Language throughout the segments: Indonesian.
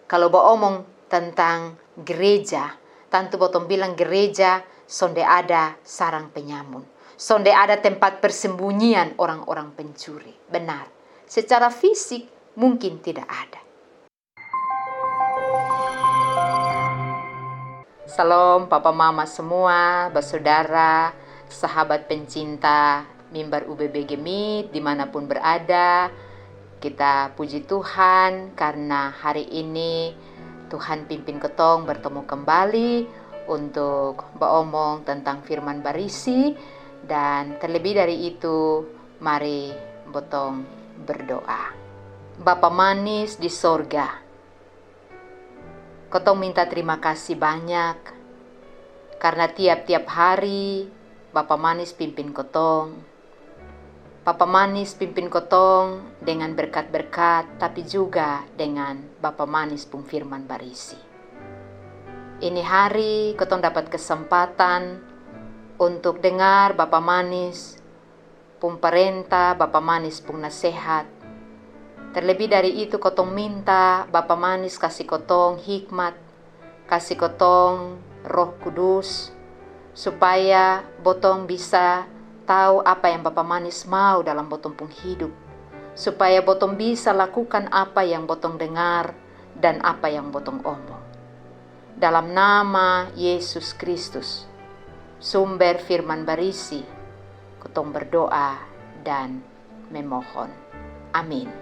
Kalau omong tentang gereja, tentu botong bilang gereja sonde ada sarang penyamun. Sonde ada tempat persembunyian orang-orang pencuri. Benar. Secara fisik mungkin tidak ada. Salam papa mama semua, bersaudara, sahabat pencinta mimbar UBB Gemit dimanapun berada. Kita puji Tuhan karena hari ini Tuhan pimpin ketong bertemu kembali untuk beromong tentang firman barisi. Dan terlebih dari itu, mari botong berdoa. Bapa manis di sorga, ketong minta terima kasih banyak karena tiap-tiap hari Bapa manis pimpin ketong. Bapa manis pimpin ketong dengan berkat-berkat, tapi juga dengan Bapa manis pun firman barisi. Ini hari ketong dapat kesempatan untuk dengar Bapa manis pun perintah, Bapa manis pun nasihat. Terlebih dari itu ketong minta Bapa manis kasih ketong hikmat, kasih ketong Roh Kudus, supaya botong bisa tahu apa yang Bapa manis mau dalam botong pun hidup, supaya botong bisa lakukan apa yang botong dengar dan apa yang botong omong. Dalam nama Yesus Kristus, sumber firman barisi, ketong berdoa dan memohon. Amin.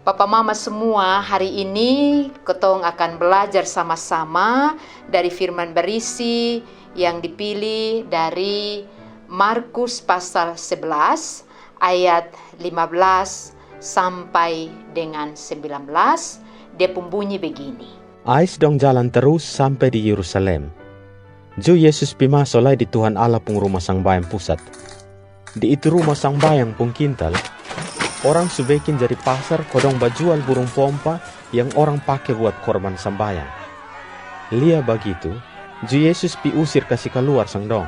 Papa mama semua, hari ini ketong akan belajar sama-sama dari firman barisi yang dipilih dari Markus pasal 11 ayat 15 sampai dengan 19. Dia pun bunyi begini. Ais dong jalan terus sampai di Yerusalem. Ju Yesus pimasolai di Tuhan Allah pung rumah sangbayang pusat. Di itu rumah sangbayang pung kintal, orang subekin jadi pasar kodong bajual burung pompa yang orang pakai buat korban sambayang. Lia begitu, Ju Yesus usir kasih keluar sang dong.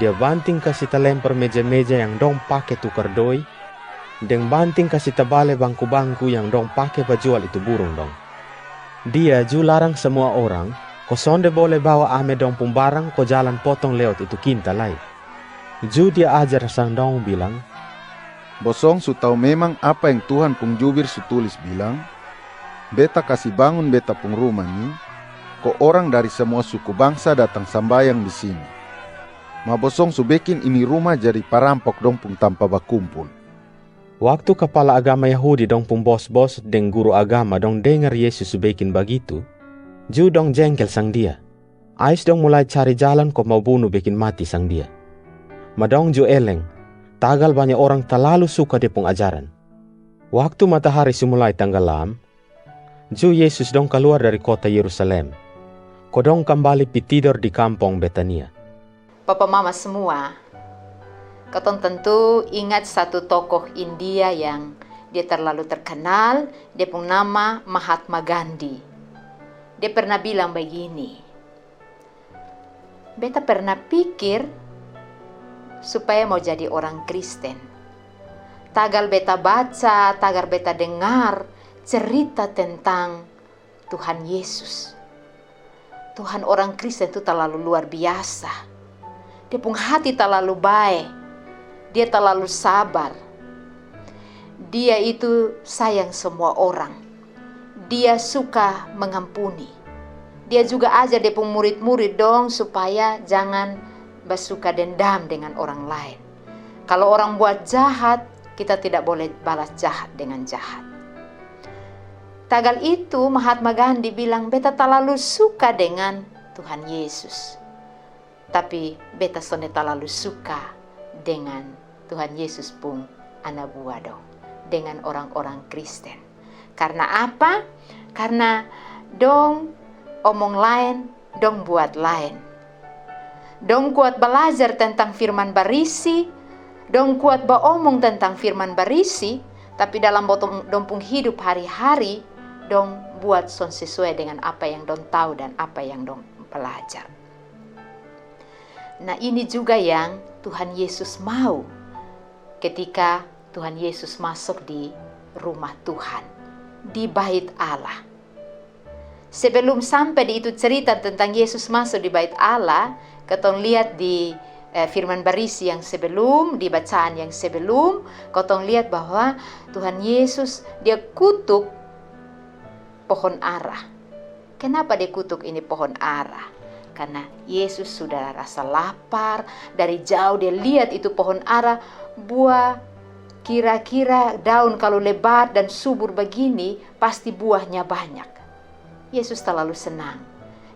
Dia banting kasih lempar meja-meja yang dong pakai tukar doi, dan banting kasih tabale bangku-bangku yang dong pakai bajual itu burung dong. Dia Ju larang semua orang, ko sonde boleh bawa ame dong pun barang ko jalan potong lewat itu kintalai. Ju dia ajar sang dong bilang, bosong su tahu memang apa yang Tuhan pung jubir su tulis bilang, beta kasih bangun beta pung rumah nih, kok orang dari semua suku bangsa datang sambayang di sini. Ma bosong su bikin ini rumah jadi parampok dong pung tanpa bakumpul. Waktu kepala agama Yahudi dong pung bos-bos dan guru agama dong dengar Yesus su bikin begitu, Ju dong jengkel sang dia. Ais dong mulai cari jalan kok mau bunuh bikin mati sang dia. Ma dong Ju eleng, tagal banyak orang terlalu suka dia pung ajaran. Waktu matahari mulai tenggelam, Ju Yesus dong keluar dari kota Yerusalem. Kodong kembali tidur di kampung Betania. Papa mama semua, ketong tentu ingat satu tokoh India yang dia terlalu terkenal, dia pun nama Mahatma Gandhi. Dia pernah bilang begini, beta pernah pikir supaya mau jadi orang Kristen, tagal beta baca, tagal beta dengar cerita tentang Tuhan Yesus. Tuhan orang Kristen itu terlalu luar biasa. Dia pun hati terlalu baik. Dia terlalu sabar. Dia itu sayang semua orang. Dia suka mengampuni. Dia juga ajar dia pun murid-murid dong supaya jangan bersuka dendam dengan orang lain. Kalau orang buat jahat, kita tidak boleh balas jahat dengan jahat. Tagal itu Mahatma Gandhi bilang, beta terlalu suka dengan Tuhan Yesus. Tapi beta sonde terlalu suka dengan Tuhan Yesus pun anak buah dong. Dengan orang-orang Kristen. Karena apa? Karena dong omong lain, dong buat lain. Dong kuat belajar tentang firman barisi, dong kuat beromong tentang firman barisi, tapi dalam dong pun hidup hari-hari, dong buat sesuai dengan apa yang dong tahu dan apa yang dong belajar. Nah, ini juga yang Tuhan Yesus mau ketika Tuhan Yesus masuk di rumah Tuhan. di bait Allah. Sebelum sampai di itu cerita tentang Yesus masuk di bait Allah, ketong lihat di firman berisi yang sebelum, di bacaan yang sebelum, ketong lihat bahwa Tuhan Yesus dia kutuk pohon ara. Kenapa dia kutuk ini pohon ara? Karena Yesus sudah rasa lapar, dari jauh dia lihat itu pohon ara, buah kira-kira daun kalau lebat dan subur begini, pasti buahnya banyak. Yesus terlalu senang.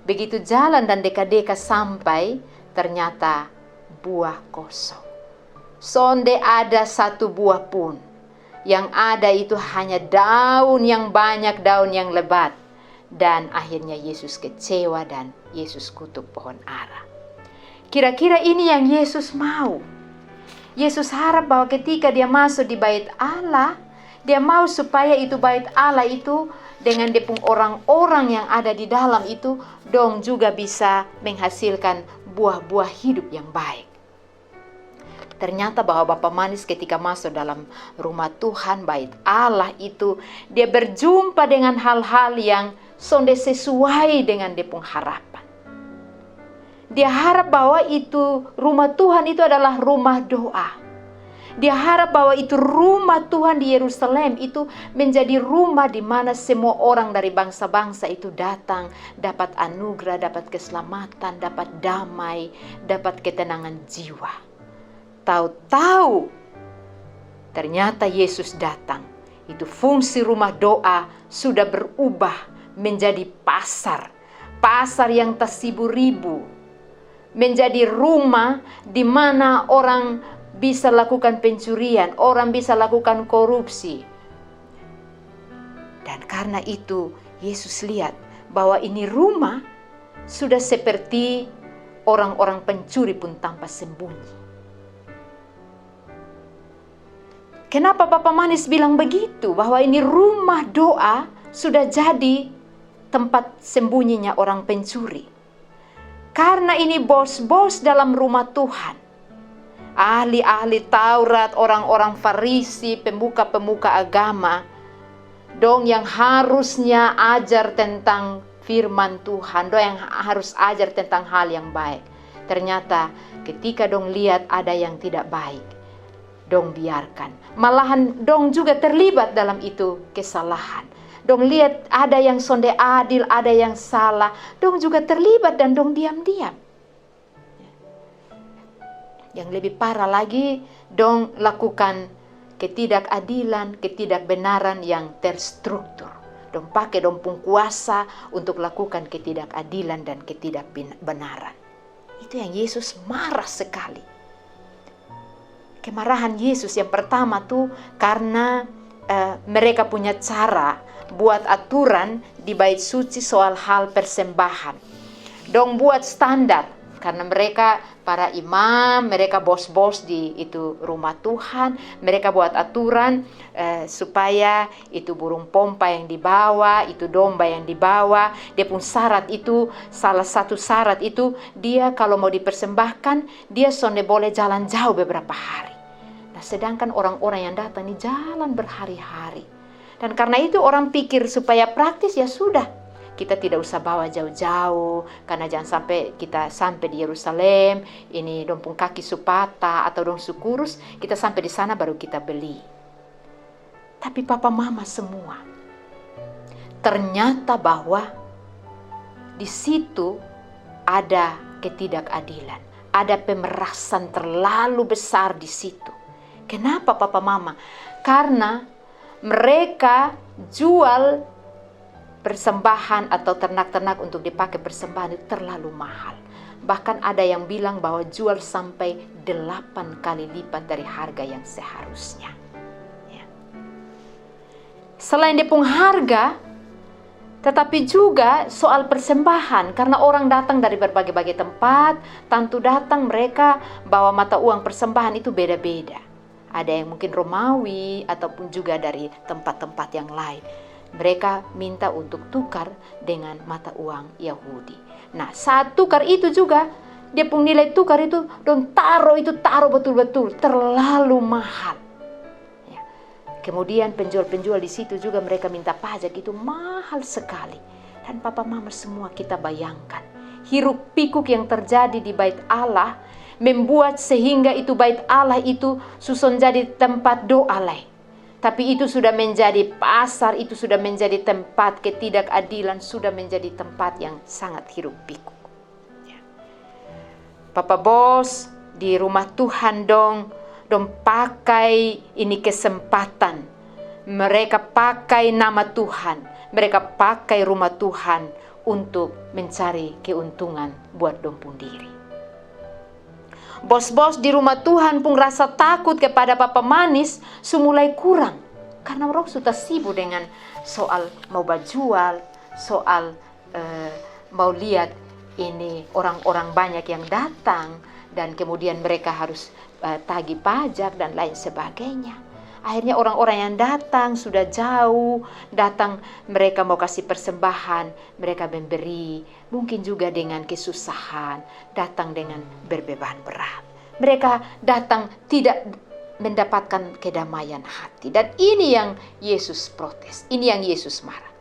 Begitu jalan dan deka-deka sampai, ternyata buah kosong. Sonde ada satu buah pun. Yang ada itu hanya daun yang banyak, daun yang lebat. Dan akhirnya Yesus kecewa dan Yesus kutuk pohon ara. Kira-kira ini yang Yesus mau. Yesus harap bahwa ketika dia masuk di bait Allah, dia mau supaya itu bait Allah itu dengan depung orang-orang yang ada di dalam itu dong juga bisa menghasilkan buah-buah hidup yang baik. Ternyata bahwa Bapa Manis ketika masuk dalam rumah Tuhan, bait Allah itu, dia berjumpa dengan hal-hal yang sonde sesuai dengan depung harapan. Dia harap bahwa itu rumah Tuhan itu adalah rumah doa. Dia harap bahwa itu rumah Tuhan di Yerusalem itu menjadi rumah di mana semua orang dari bangsa-bangsa itu datang, dapat anugerah, dapat keselamatan, dapat damai, dapat ketenangan jiwa. Tahu-tahu ternyata Yesus datang. Itu fungsi rumah doa sudah berubah menjadi pasar. Pasar yang tersibu-ribu. Menjadi rumah di mana orang bisa lakukan pencurian, orang bisa lakukan korupsi. Dan karena itu Yesus lihat bahwa ini rumah sudah seperti orang-orang pencuri pun tanpa sembunyi. Kenapa Bapa Manis bilang begitu? Bahwa ini rumah doa sudah jadi tempat sembunyinya orang pencuri. Karena ini bos-bos dalam rumah Tuhan. Ahli-ahli Taurat, orang-orang Farisi, pemuka-pemuka agama, dong yang harusnya ajar tentang firman Tuhan, dong yang harus ajar tentang hal yang baik. Ternyata ketika dong lihat ada yang tidak baik, dong biarkan. Malahan dong juga terlibat dalam itu kesalahan. Dong lihat ada yang sonde adil, ada yang salah, dong juga terlibat dan dong diam-diam. Yang lebih parah lagi, dong lakukan ketidakadilan, ketidakbenaran yang terstruktur. Dong pakai dong pun kuasa untuk lakukan ketidakadilan dan ketidakbenaran. Itu yang Yesus marah sekali. Kemarahan Yesus yang pertama tuh karena mereka punya cara buat aturan di bait suci soal hal persembahan. Dong buat standar. Karena mereka para imam, mereka bos-bos di itu rumah Tuhan, mereka buat aturan supaya itu burung pompa yang dibawa, itu domba yang dibawa, dia pun syarat itu, salah satu syarat itu, dia kalau mau dipersembahkan, dia sonde boleh jalan jauh beberapa hari. Nah, sedangkan orang-orang yang datang ini jalan berhari-hari. Dan karena itu orang pikir supaya praktis ya sudah. Kita tidak usah bawa jauh-jauh, karena jangan sampai kita sampai di Yerusalem, ini dompung kaki supata atau dong sukurus, kita sampai di sana baru kita beli. Tapi papa mama semua, ternyata bahwa di situ ada ketidakadilan, ada pemerasan terlalu besar di situ. Kenapa papa mama? Karena mereka jual persembahan atau ternak-ternak untuk dipakai persembahan itu terlalu mahal. Bahkan ada yang bilang bahwa jual sampai 8 kali lipat dari harga yang seharusnya. Ya. Selain depung harga, tetapi juga soal persembahan. Karena orang datang dari berbagai-bagai tempat, tentu datang mereka bawa mata uang persembahan itu beda-beda. Ada yang mungkin Romawi ataupun juga dari tempat-tempat yang lain. Mereka minta untuk tukar dengan mata uang Yahudi. Nah, saat tukar itu juga, dia pun nilai tukar itu, taruh betul-betul, terlalu mahal. Ya. Kemudian penjual-penjual di situ juga mereka minta pajak, itu mahal sekali. Dan papa mama semua kita bayangkan, hiruk pikuk yang terjadi di bait Allah membuat sehingga itu bait Allah itu susun jadi tempat doa leh. Tapi itu sudah menjadi pasar, itu sudah menjadi tempat ketidakadilan, sudah menjadi tempat yang sangat hiruk pikuk. Ya. Papa Bos di rumah Tuhan dong pakai ini kesempatan. Mereka pakai nama Tuhan, mereka pakai rumah Tuhan untuk mencari keuntungan buat dong pun diri. Bos-bos di rumah Tuhan pun rasa takut kepada Papa Manis semulai kurang. Karena orang sudah sibuk dengan soal mau berjual, soal mau lihat ini orang-orang banyak yang datang. Dan kemudian mereka harus tagih pajak dan lain sebagainya. Akhirnya orang-orang yang datang sudah jauh, datang mereka mau kasih persembahan, mereka memberi, mungkin juga dengan kesusahan, datang dengan berbeban berat. Mereka datang tidak mendapatkan kedamaian hati. Dan ini yang Yesus protes, ini yang Yesus marah.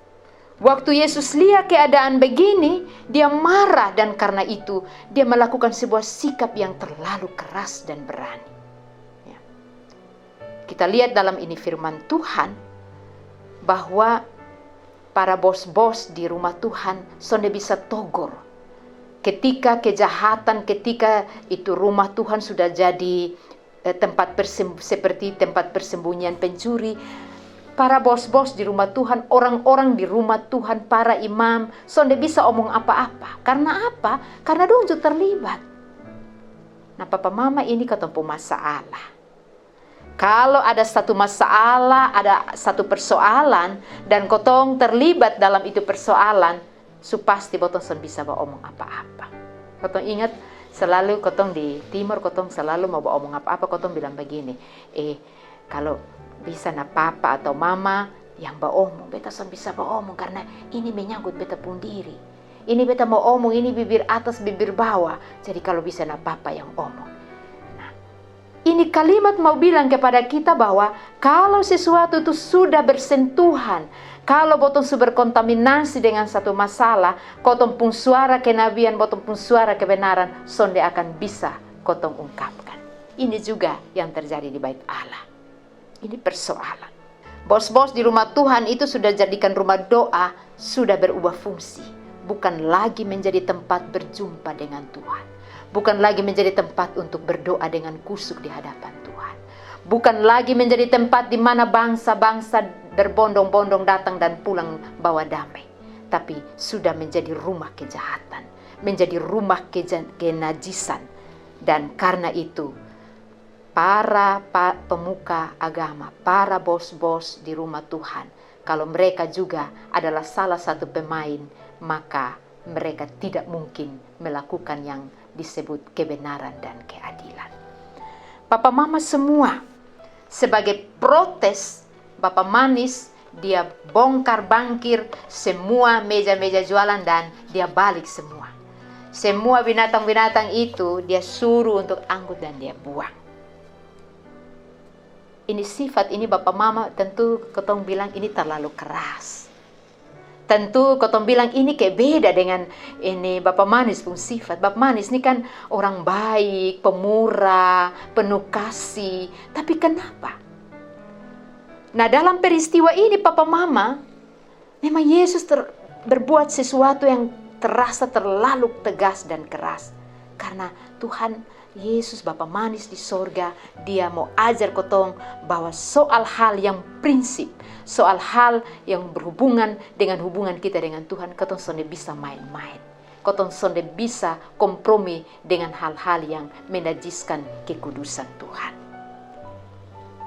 Waktu Yesus lihat keadaan begini, dia marah dan karena itu dia melakukan sebuah sikap yang terlalu keras dan berani. Kita lihat dalam ini firman Tuhan bahwa para bos-bos di rumah Tuhan sonde bisa togor. Ketika kejahatan, ketika itu rumah Tuhan sudah jadi seperti tempat persembunyian pencuri, para bos-bos di rumah Tuhan, orang-orang di rumah Tuhan, para imam sonde bisa omong apa-apa. Karena apa? Karena dong terlibat. Nah, papa mama ini ketemu masalah. Kalau ada satu masalah, ada satu persoalan, dan kotong terlibat dalam itu persoalan, pasti kotong bisa omong apa-apa. Kotong ingat, selalu kotong di timur, kotong selalu mau omong apa-apa, kotong bilang begini, kalau bisa na papa atau mama yang omong, beta bisa omong, karena ini menyangkut beta pun diri. Ini beta mau omong, ini bibir atas, bibir bawah, jadi kalau bisa na papa yang omong. Ini kalimat mau bilang kepada kita bahwa kalau sesuatu itu sudah bersentuhan, kalau botong sudah berkontaminasi dengan satu masalah, kotong pun suara kenabian, botong pun suara kebenaran, sonde akan bisa kotong ungkapkan. Ini juga yang terjadi di bait Allah. Ini persoalan. Bos-bos di rumah Tuhan itu sudah jadikan rumah doa, sudah berubah fungsi. Bukan lagi menjadi tempat berjumpa dengan Tuhan. Bukan lagi menjadi tempat untuk berdoa dengan kusuk di hadapan Tuhan. Bukan lagi menjadi tempat di mana bangsa-bangsa berbondong-bondong datang dan pulang bawa damai. Tapi sudah menjadi rumah kejahatan. Menjadi rumah kenajisan. Dan karena itu, para pemuka agama, para bos-bos di rumah Tuhan, kalau mereka juga adalah salah satu pemain, maka mereka tidak mungkin melakukan yang disebut kebenaran dan keadilan. Papa mama semua sebagai protes, Papa Manis dia bongkar bangkir semua meja-meja jualan dan dia balik semua. Semua binatang-binatang itu dia suruh untuk angkut dan dia buang. Ini sifat ini Bapak Mama tentu ketong bilang ini terlalu keras. Tentu kotong bilang ini kayak beda dengan ini Bapak Manis pun sifat. Bapak Manis ini kan orang baik, pemurah, penuh kasih. Tapi kenapa? Nah dalam peristiwa ini Papa Mama, memang Yesus berbuat sesuatu yang terasa terlalu tegas dan keras. Karena Tuhan Yesus Bapa Manis di sorga, dia mau ajar kotong bahwa soal hal yang prinsip, soal hal yang berhubungan dengan hubungan kita dengan Tuhan, kotong sonde bisa main-main. Kotong sonde bisa kompromi dengan hal-hal yang menajiskan kekudusan Tuhan.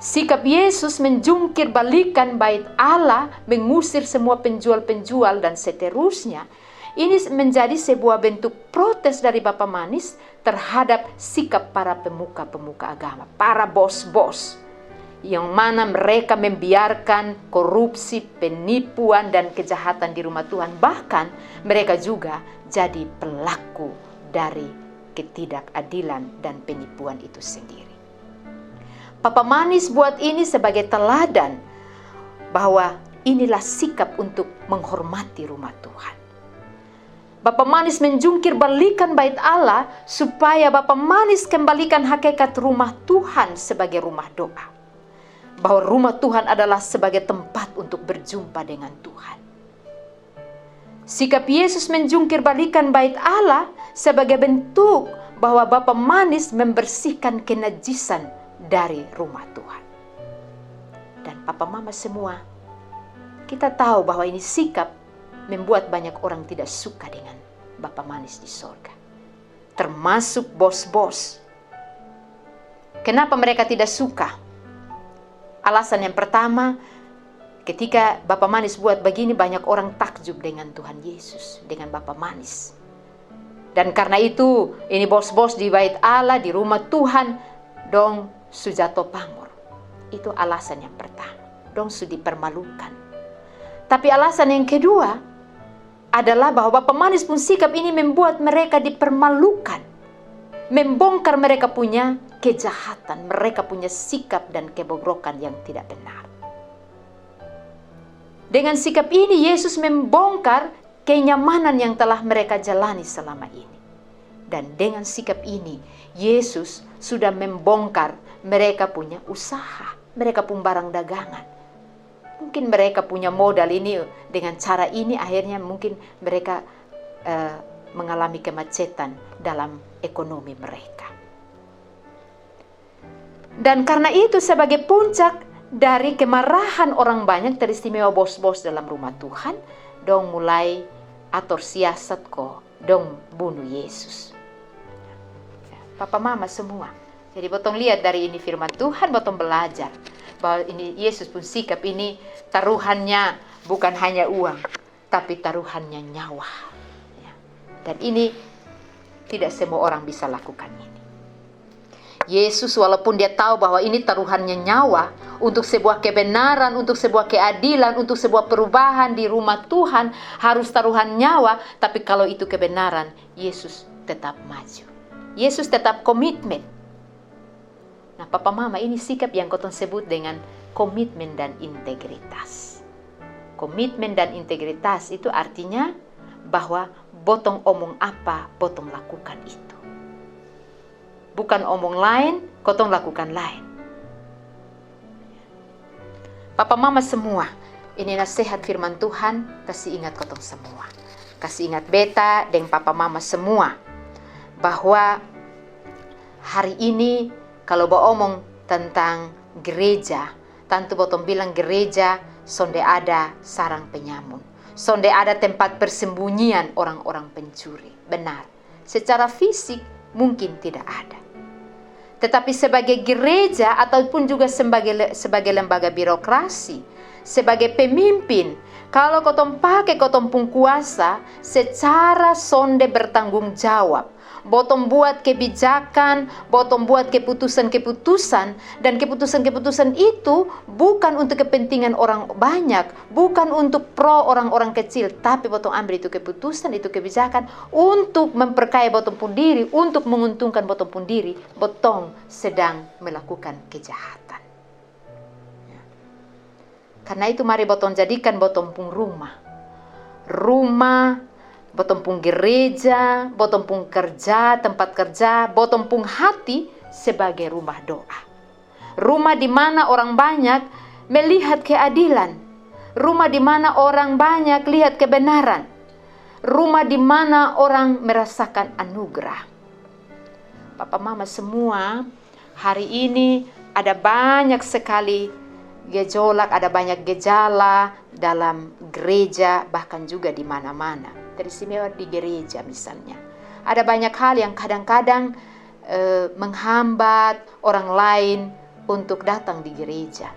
Sikap Yesus menjungkir balikan bait Allah, mengusir semua penjual-penjual dan seterusnya. Ini menjadi sebuah bentuk protes dari Bapak Manis terhadap sikap para pemuka-pemuka agama, para bos-bos, yang mana mereka membiarkan korupsi, penipuan, dan kejahatan di rumah Tuhan. Bahkan mereka juga jadi pelaku dari ketidakadilan dan penipuan itu sendiri. Papa Manis buat ini sebagai teladan bahwa inilah sikap untuk menghormati rumah Tuhan. Bapa Manis menjungkir balikan bait Allah supaya Bapa Manis kembalikan hakikat rumah Tuhan sebagai rumah doa. Bahwa rumah Tuhan adalah sebagai tempat untuk berjumpa dengan Tuhan. Sikap Yesus menjungkir balikan bait Allah sebagai bentuk bahwa Bapa Manis membersihkan kenajisan dari rumah Tuhan. Dan Papa Mama semua, kita tahu bahwa ini sikap membuat banyak orang tidak suka dengan Bapa Manis di sorga. Termasuk bos-bos. Kenapa mereka tidak suka? Alasan yang pertama, ketika Bapa Manis buat begini, banyak orang takjub dengan Tuhan Yesus, dengan Bapa Manis. Dan karena itu, ini bos-bos di bait Allah, di rumah Tuhan, dong sujato pamor. Itu alasan yang pertama. Dong sudah dipermalukan. Tapi alasan yang kedua adalah bahwa Bapa Manis pun sikap ini membuat mereka dipermalukan. Membongkar mereka punya kejahatan, mereka punya sikap dan kebobrokan yang tidak benar. Dengan sikap ini Yesus membongkar kenyamanan yang telah mereka jalani selama ini. Dan dengan sikap ini Yesus sudah membongkar mereka punya usaha, mereka pun barang dagangan. Mungkin mereka punya modal ini, dengan cara ini akhirnya mungkin mereka mengalami kemacetan dalam ekonomi mereka. Dan karena itu sebagai puncak dari kemarahan orang banyak, teristimewa bos-bos dalam rumah Tuhan, dong mulai atur siasat dong bunuh Yesus. Papa Mama semua. Jadi botong lihat dari ini firman Tuhan, botong belajar bahwa ini Yesus pun sikap ini taruhannya bukan hanya uang, tapi taruhannya nyawa. Dan ini tidak semua orang bisa lakukan ini. Yesus walaupun dia tahu bahwa ini taruhannya nyawa untuk sebuah kebenaran, untuk sebuah keadilan, untuk sebuah perubahan di rumah Tuhan harus taruhan nyawa, tapi kalau itu kebenaran, Yesus tetap maju. Yesus tetap komitmen. Nah, Papa Mama, ini sikap yang Koton sebut dengan komitmen dan integritas. Komitmen dan integritas itu artinya bahwa botong omong apa, botong lakukan itu. Bukan omong lain, Koton lakukan lain. Papa Mama semua, ini nasihat firman Tuhan, kasih ingat Koton semua. Kasih ingat beta dan Papa Mama semua, bahwa hari ini kalau omong tentang gereja, tentu botong bilang gereja sonde ada sarang penyamun, sonde ada tempat persembunyian orang-orang pencuri. Benar, secara fisik mungkin tidak ada. Tetapi sebagai gereja ataupun juga sebagai lembaga birokrasi, sebagai pemimpin, kalau kotong pakai kotong pun kuasa secara sonde bertanggung jawab, botong buat kebijakan, botong buat keputusan-keputusan, dan keputusan-keputusan itu bukan untuk kepentingan orang banyak, bukan untuk pro orang-orang kecil, tapi botong ambil itu keputusan, itu kebijakan untuk memperkaya botong pun diri, untuk menguntungkan botong pun diri, botong sedang melakukan kejahatan. Karena itu mari botong jadikan botong pun rumah, botong pun gereja, botong pun kerja, tempat kerja, botong pun hati sebagai rumah doa. Rumah di mana orang banyak melihat keadilan. Rumah di mana orang banyak lihat kebenaran. Rumah di mana orang merasakan anugerah. Papa Mama semua, hari ini ada banyak sekali gejolak, ada banyak gejala dalam gereja, bahkan juga di mana-mana. Teristimewa di gereja misalnya. Ada banyak hal yang kadang-kadang menghambat orang lain untuk datang di gereja.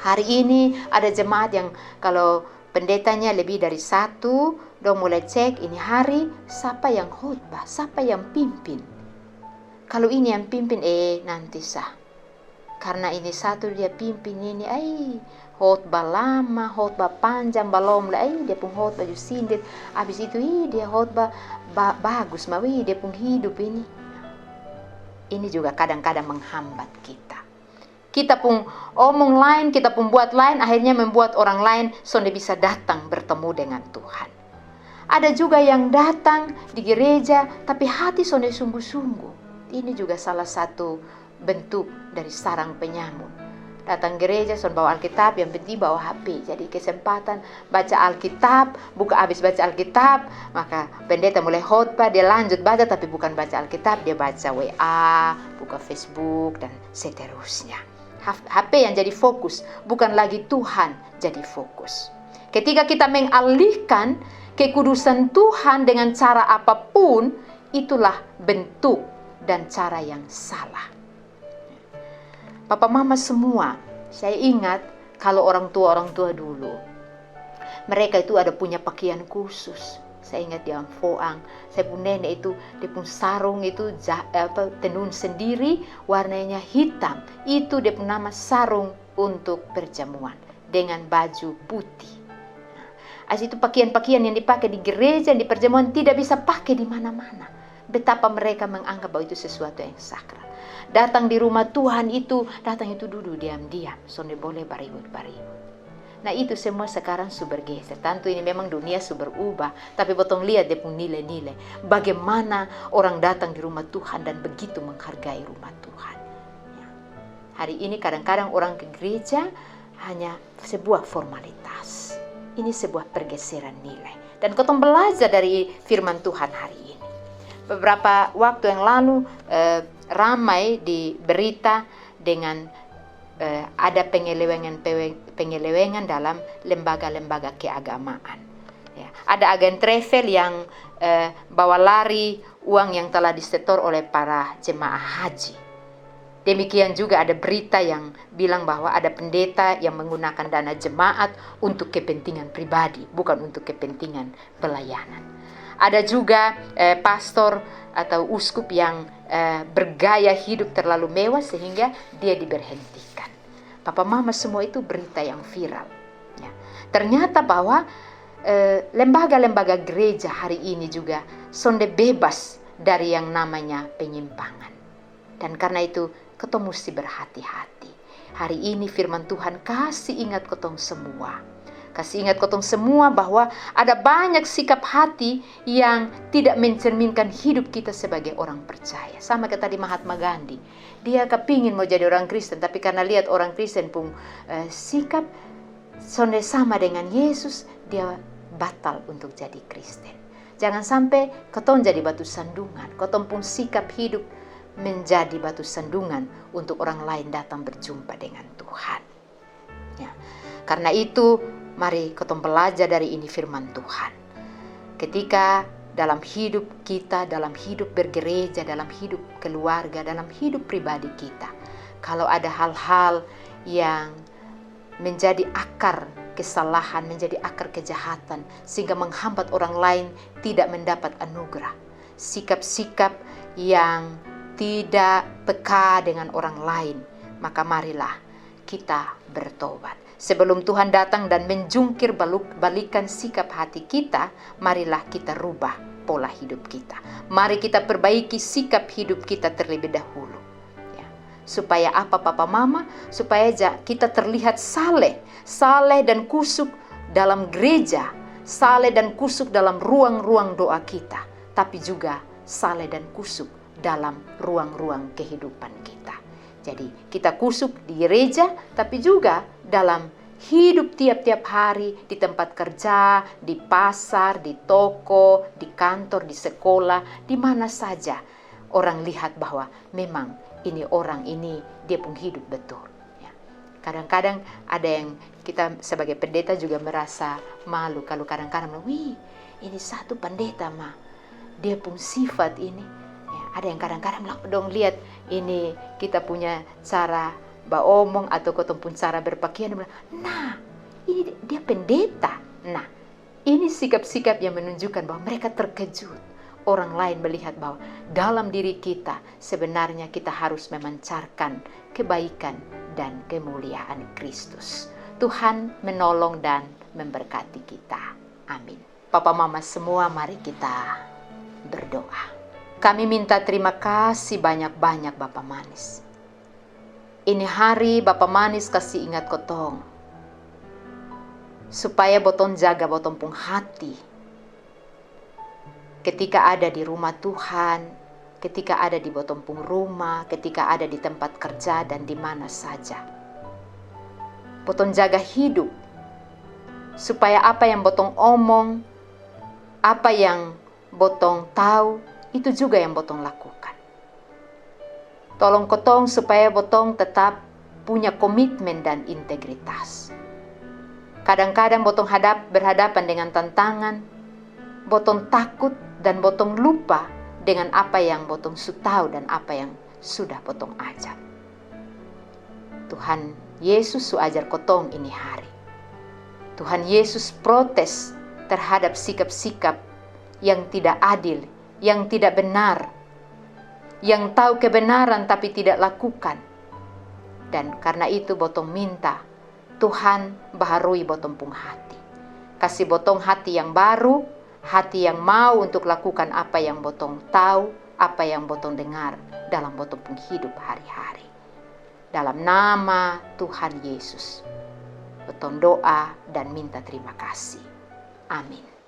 Hari ini ada jemaat yang kalau pendetanya lebih dari satu, dong mulai cek ini hari siapa yang khotbah, siapa yang pimpin. Kalau ini yang pimpin, nanti sah. Karena ini satu dia pimpin ini, khotbah lama, khotbah panjang, balom lah, dia pun khotbah ju sindir. Habis itu dia khotbah bagus, dia pun hidup ini. Ini juga kadang-kadang menghambat kita. Kita pun omong lain, kita pun buat lain, akhirnya membuat orang lain sonde bisa datang bertemu dengan Tuhan. Ada juga yang datang di gereja tapi hati sonde sungguh-sungguh. Ini juga salah satu bentuk dari sarang penyamun. Datang gereja, son bawa Alkitab, yang penting bawa HP. Jadi kesempatan baca Alkitab, habis baca Alkitab, maka pendeta mulai khotbah, dia lanjut baca, tapi bukan baca Alkitab, dia baca WA, buka Facebook, dan seterusnya. HP yang jadi fokus, bukan lagi Tuhan jadi fokus. Ketika kita mengalihkan kekudusan Tuhan dengan cara apapun, itulah bentuk dan cara yang salah. Papa mama semua, saya ingat kalau orang tua dulu, mereka itu ada punya pakaian khusus. Saya ingat di Amfoang, saya pun nenek itu, dia pun sarung itu tenun sendiri, warnanya hitam. Itu dia pun nama sarung untuk perjamuan dengan baju putih. Itu pakaian-pakaian yang dipakai di gereja, di perjamuan tidak bisa pakai di mana-mana. Betapa mereka menganggap bahwa itu sesuatu yang sakral. Datang di rumah Tuhan itu, datang itu duduk diam-diam, sonde boleh baribut-baribut. Nah itu semua sekarang sudah bergeser. Tentu ini memang dunia sudah berubah, tapi potong lihat dia pun nilai-nilai. Bagaimana orang datang di rumah Tuhan dan begitu menghargai rumah Tuhan. Ya. Hari ini kadang-kadang orang ke gereja hanya sebuah formalitas. Ini sebuah pergeseran nilai. Dan kotong belajar dari firman Tuhan hari ini. Beberapa waktu yang lalu ramai di berita dengan ada penyelewengan dalam lembaga-lembaga keagamaan. Ya, ada agen travel yang bawa lari uang yang telah disetor oleh para jemaah haji. Demikian juga ada berita yang bilang bahwa ada pendeta yang menggunakan dana jemaat untuk kepentingan pribadi, bukan untuk kepentingan pelayanan. Ada juga pastor atau uskup yang bergaya hidup terlalu mewah sehingga dia diberhentikan. Papa mama semua itu berita yang viral. Ya. Ternyata bahwa lembaga-lembaga gereja hari ini juga sonde bebas dari yang namanya penyimpangan. Dan karena itu ketong mesti berhati-hati. Hari ini firman Tuhan kasih ingat ketong semua. Kasih ingat ketong semua bahwa ada banyak sikap hati yang tidak mencerminkan hidup kita sebagai orang percaya. Sama kayak tadi Mahatma Gandhi. Dia kepingin mau jadi orang Kristen, tapi karena lihat orang Kristen pun sikap sonde sama dengan Yesus, dia batal untuk jadi Kristen. Jangan sampai ketong jadi batu sandungan. Ketong pun sikap hidup menjadi batu sandungan untuk orang lain datang berjumpa dengan Tuhan. Ya. Karena itu, mari kita belajar dari ini firman Tuhan. Ketika dalam hidup kita, dalam hidup bergereja, dalam hidup keluarga, dalam hidup pribadi kita, kalau ada hal-hal yang menjadi akar kesalahan, menjadi akar kejahatan, sehingga menghambat orang lain tidak mendapat anugerah, sikap-sikap yang tidak peka dengan orang lain, maka marilah kita bertobat. Sebelum Tuhan datang dan menjungkir balikan sikap hati kita, marilah kita rubah pola hidup kita. Mari kita perbaiki sikap hidup kita terlebih dahulu. Ya. Supaya apa Papa Mama? Supaya kita terlihat saleh dan kusuk dalam gereja, saleh dan kusuk dalam ruang-ruang doa kita, tapi juga saleh dan kusuk dalam ruang-ruang kehidupan kita. Jadi kita kusuk di gereja, tapi juga dalam hidup tiap-tiap hari, di tempat kerja, di pasar, di toko, di kantor, di sekolah, di mana saja orang lihat bahwa memang ini orang ini dia pun hidup betul. Ya. Kadang-kadang ada yang kita sebagai pendeta juga merasa malu kalau kadang-kadang, wih ini satu pendeta mah, dia pun sifat ini. Ada yang kadang-kadang dong lihat ini kita punya cara omong atau ketemu pun cara berpakaian. Nah, ini dia pendeta. Nah, ini sikap-sikap yang menunjukkan bahwa mereka terkejut. Orang lain melihat bahwa dalam diri kita sebenarnya kita harus memancarkan kebaikan dan kemuliaan Kristus. Tuhan menolong dan memberkati kita. Amin. Papa Mama semua, mari kita berdoa. Kami minta terima kasih banyak-banyak Bapa Manis. Ini hari Bapa Manis kasih ingat kotong, supaya botong jaga botong pung hati. Ketika ada di rumah Tuhan, ketika ada di botong pung rumah, ketika ada di tempat kerja dan di mana saja. Botong jaga hidup, supaya apa yang botong omong, apa yang botong tahu, itu juga yang botong lakukan. Tolong kotong supaya botong tetap punya komitmen dan integritas. Kadang-kadang botong berhadapan dengan tantangan, botong takut dan botong lupa dengan apa yang botong tahu dan apa yang sudah botong ajar. Tuhan Yesus ajar kotong ini hari. Tuhan Yesus protes terhadap sikap-sikap yang tidak adil, yang tidak benar, yang tahu kebenaran tapi tidak lakukan. Dan karena itu botong minta Tuhan baharui botong pung hati. Kasih botong hati yang baru, hati yang mau untuk lakukan apa yang botong tahu, apa yang botong dengar dalam botong pung hidup hari-hari. Dalam nama Tuhan Yesus, botong doa dan minta terima kasih. Amin.